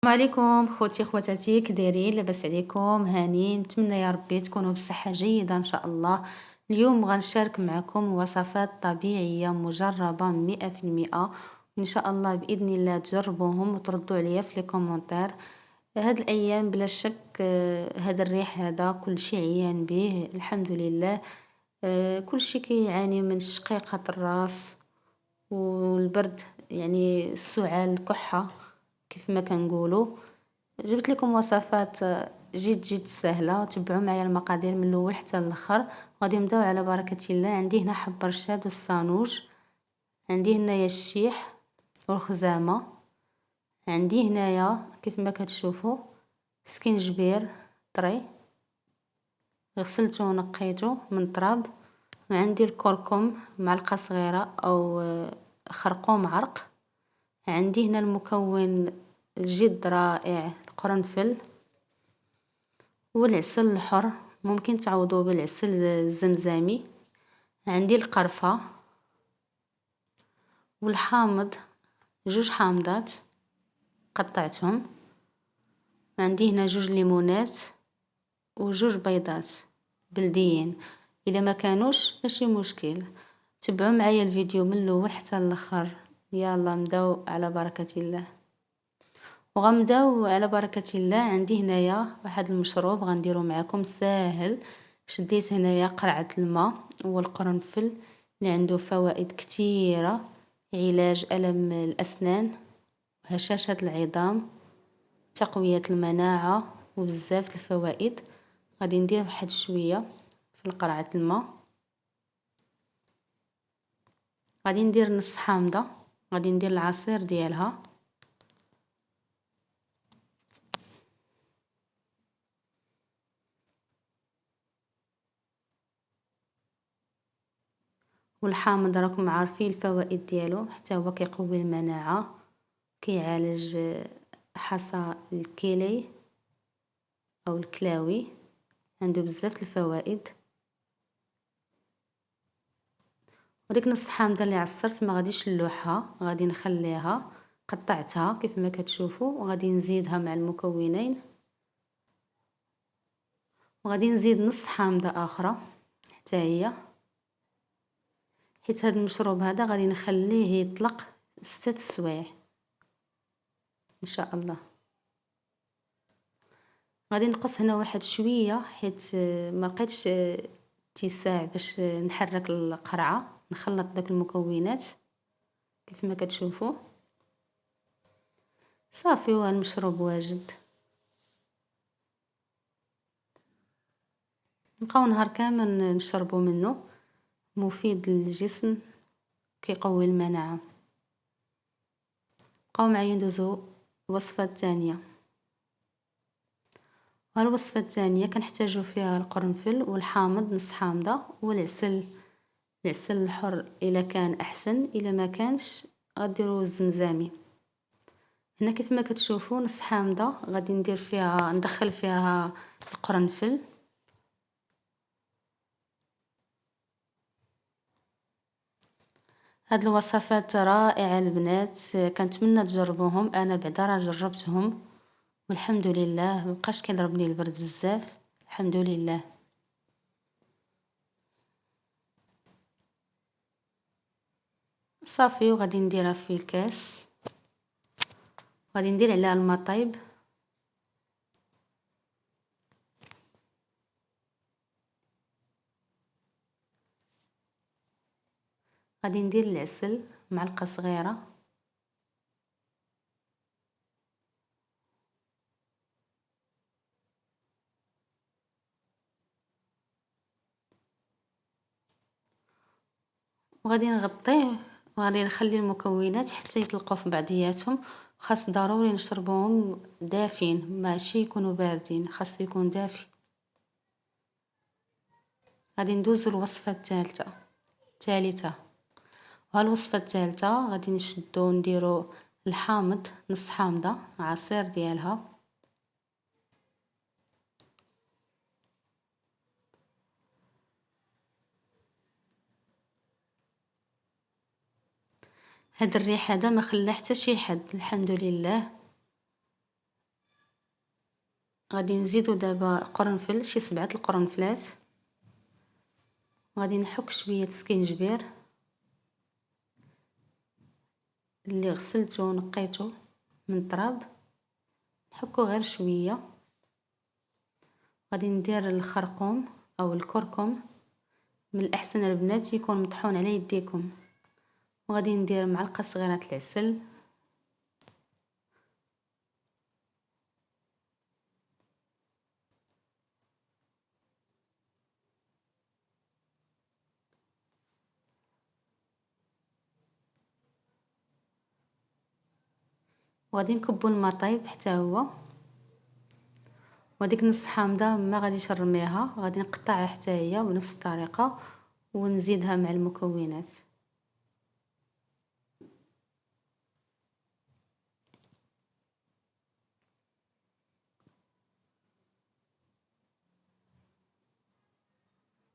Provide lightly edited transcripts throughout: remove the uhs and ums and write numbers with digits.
السلام عليكم خوتي خواتاتي، كدايرين؟ لاباس عليكم؟ هانيين؟ نتمنى يا ربي تكونوا بصحة جيدة ان شاء الله. اليوم غنشارك معكم وصفات طبيعية مجربة 100%، ان شاء الله باذن الله تجربوهم وتردوا عليا في لي كومونتير. هاد الايام بلا شك هاد الريح هذا كل شي عيان به الحمد لله. كل شي كيعاني من شقيقة الراس والبرد، يعني السعال الكحة كيف ما كنقولوا. جبت لكم وصفات جد سهلة، تبعوا معايا المقادير من الاول حتى الاخر. غادي نبداو على بركة الله. عندي هنا حب رشاد والصانوج، عندي هنايا الشيح والخزامة، عندي هنايا كيف ما كتشوفوا سكينجبير طري غسلته ونقيته من تراب، وعندي الكركم معلقة صغيرة او خرقوم عرق. عندي هنا المكون جد رائع القرنفل والعسل الحر، ممكن تعوضوه بالعسل الزمزمي. عندي القرفة والحامض، جوج حامضات قطعتهم. عندي هنا جوج ليمونات وجوج بيضات بلديين، الا ما كانوش ماشي مشكل. تبعوا معايا الفيديو من الاول حتى الاخر. يلا نبداو على بركة الله. وغنبداو على بركة الله. عندي هنايا واحد المشروب غنديرو معاكم ساهل. شديت هنايا قرعة الماء والقرنفل اللي عنده فوائد كتيرة، علاج ألم الأسنان، هشاشة العظام، تقوية المناعة، وبزاف الفوائد. غادي ندير واحد شوية في قرعة الماء. غادي ندير نص حامضة، غادي ندير العصير ديالها. والحامض راكم عارفين الفوائد ديالو، حتى هو كيقوي المناعة، كيعالج حصى الكلي او الكلاوي، عنده بزاف الفوائد. وديك نص حامضه اللي عصرت ما غاديش نلوحها، غادي نخليها قطعتها كيف ما كتشوفوا، وغادي نزيدها مع المكونين. وغادي نزيد نص حامضه اخرى حتى هي، حيت هذا المشروب هذا غادي نخليه يطلق 6 سوايع ان شاء الله. غادي نقص هنا واحد شويه حيت ما لقيتش اتساع باش نحرك القرعه، نخلط داك المكونات كيف ما كتشوفوا. صافي هو المشروب واجد. نبقاو نهار كامل نشربوا منه، مفيد للجسم، كيقوي المناعه. بقاو معايا ندوزو الوصفه الثانيه. الوصفه الثانيه كنحتاجو فيها القرنفل والحامض نص حامضه والعسل، العسل الحر الا كان احسن، الا ما كانش غديروا الزمزامي. هنا كيف ما كتشوفوا نص حامضه غادي ندير فيها، ندخل فيها القرنفل. هاد الوصفات رائعه البنات، كنتمنى تجربوهم. انا بعدا راه جربتهم والحمد لله مبقاش كيضربني البرد بزاف الحمد لله. صافي وغادي نديرها في الكاس، غادي ندير عليها الماء طايب. غادي ندير العسل معلقه صغيره، وغادي نغطيه، وغادي نخلي المكونات حتى يطلقوا في بعضياتهم. خاص ضروري نشربوهم دافين، ماشي يكونوا باردين، خاص يكون دافي. غادي ندوزو الوصفه الثالثه. والوصفه الثالثه غادي نشدو نديرو الحامض نص حامضه عصير ديالها. هاد الريح هذا ما خلى حتى شي حد الحمد لله. غادي نزيدو دابا قرنفل، شي 7 القرنفلات. غادي نحك شوية سكينجبير اللي غسلته ونقيته من التراب، نحكو غير شوية. غادي ندير الخرقوم او الكركم، من الاحسن البنات يكون مطحون على يديكم. وغادي ندير معلقة صغيرة العسل. وغادي نكبو الماء طايب حتى هو. وديك نص حامضة ما غاديش نرميها، غادي نقطعها حتى هي بنفس الطريقة ونزيدها مع المكونات.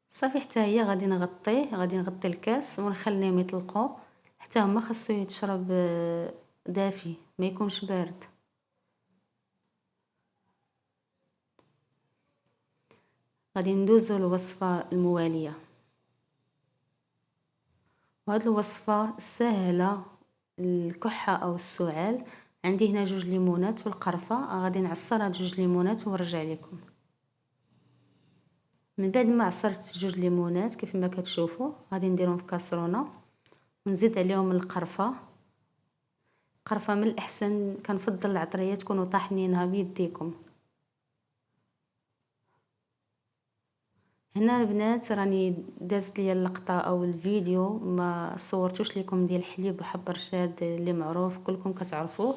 صافي حتى هي غادي نغطيه، غادي نغطي الكاس ونخليهم يطلقوا حتى هما. خاصو يتشرب دافي ما يكونش بارد. غادي ندوزو للوصفة الموالية، وهاد الوصفة سهلة. الكحة او السعال، عندي هنا 2 ليمونات والقرفة، غادي نعصر هاد 2 ليمونات ونرجع لكم. من بعد ما عصرت 2 ليمونات كيف ما كتشوفوا، غادي نديرهم في كاسرونه ونزيد عليهم القرفه. قرفه من الاحسن كنفضل العطريه تكونوا طاحنينها بيديكم. هنا البنات راني دازت ليا اللقطه او الفيديو ما صورتوش لكم ديال الحليب وحب رشاد اللي معروف كلكم كتعرفوه.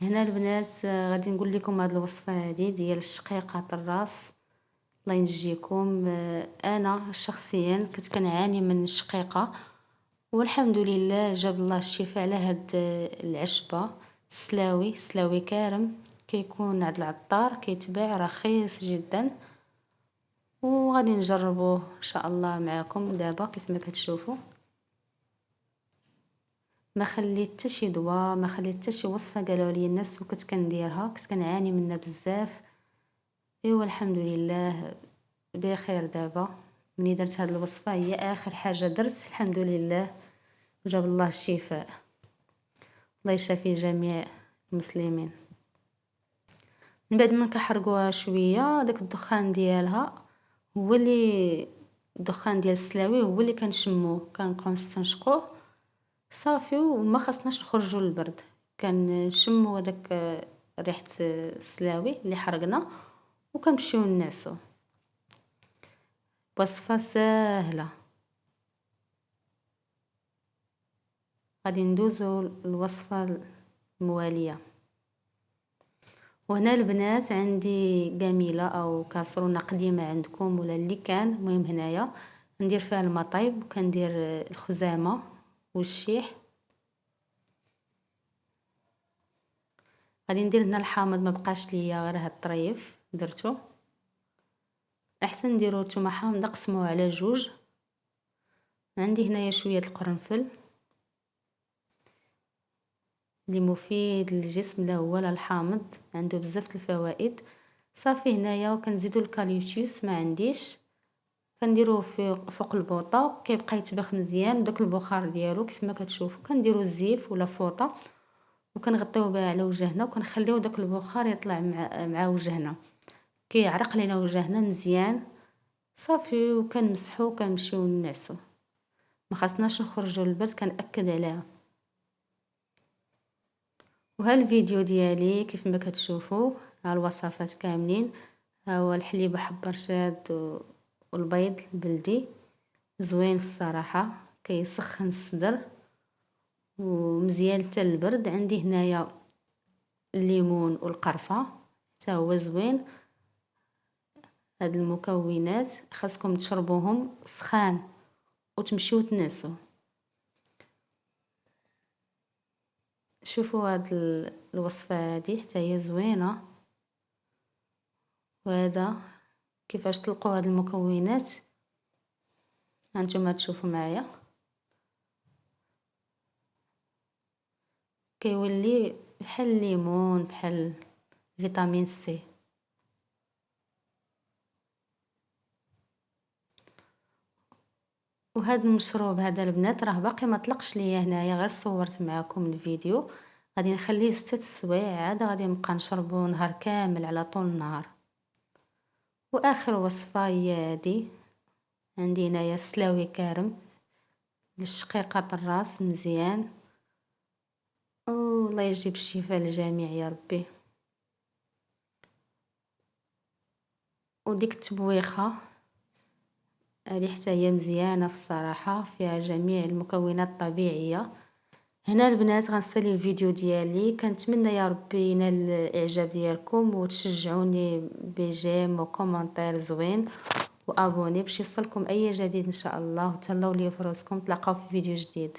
هنا البنات غادي نقول لكم هاد الوصفه هذه ديال الشقيقه الراس. الله ينجيكم. انا شخصيا كنت كنعاني من الشقيقه، والحمد لله جاب الله الشفاء على هاد العشبة. سلاوي كارم كيكون عند العطار، كيتباع رخيص جدا. وغادي نجربوه ان شاء الله معاكم دابا كيف ما كتشوفوا. ما خليت حتى شي دواء، ما خليت حتى شي وصفه قالوا لي الناس وكنت كنديرها، كنت كنعاني منها بزاف. ايوا الحمد لله بخير دابا. مني درت هاد الوصفه هي اخر حاجه درت، الحمد لله جاب الله الشفاء. الله يشافي جميع المسلمين. من بعد ما كحرقوها شويه داك الدخان ديالها هو اللي، الدخان ديال السلاوي هو اللي كنشموه، كنبقاو نستنشقوه صافي. وما خصناش نخرجوا للبرد، كنشموا هذاك ريحه السلاوي اللي حرقنا وكنمشيو ننعسو. وصفه ساهله. غادي ندوزو الوصفه المواليه. وهنا البنات عندي قاميله او كاسرونه قديمه عندكم ولا اللي كان، المهم هنايا ندير فيها الماء طايب وكندير الخزامه والشيح. غادي ندير هنا الحامض، ما بقاش ليا غير هاد الطريف درتو. احسن نديرو نتوما حامض نقسموه على 2. عندي هنايا شويه القرنفل اللي مفيد للجسم، لا هو لا الحامض عنده بزاف الفوائد. صافي هنايا وكنزيدو الكاليوتيوس ما عنديش، كنديروه في فوق البوطه كيبقى يطبخ مزيان داك البخار ديالو كيف ما كتشوفوا. كنديرو الزيف ولا فوطه وكنغطيوه بها على وجهنا وكنخليو داك البخار يطلع مع وجهنا، كيعرق لينا وجهنا مزيان. صافي وكنمسحو وكنمشيو ننعسو، ما خاصناش نخرجوا للبرد، كنأكد عليها. وها الفيديو ديالي كيف ما كتشوفوا، ها الوصفات كاملين. ها هو الحليب حب رشاد والبيض البلدي زوين الصراحه، كيسخن الصدر ومزيان حتى البرد. عندي هنايا الليمون والقرفه حتى هو زوين. هاد المكونات خاصكم تشربوهم سخان وتمشيو تنعسوا. شوفوا هاد الوصفه هادي حتى هي زوينه. وهذا كيفاش تلقوا هاد المكونات هانتوما تشوفوا معايا. كيولي بحال الليمون بحال فيتامين سي. وهذا المشروب هذا البنات راه باقي ما طلقش ليا هنايا، غير صورت معاكم الفيديو. غادي نخليه 6 سوايع عاد غادي نبقى نشربو نهار كامل على طول النهار. واخر وصفه هي هادي، عندي هنايا سلاوي كارم للشقيقة الراس مزيان. الله يجيب الشفاء للجميع يا ربي. وديك التبويخه هذه حتى هي مزيانه في الصراحه، فيها جميع المكونات الطبيعيه. هنا البنات غنصلي الفيديو ديالي، كنتمنى يا ربي ينال الاعجاب ديالكم وتشجعوني بجيم وكومنتير زوين وابوني باش يوصلكم اي جديد ان شاء الله. وتهلاو لي في راسكم، تلاقاو في فيديو جديد.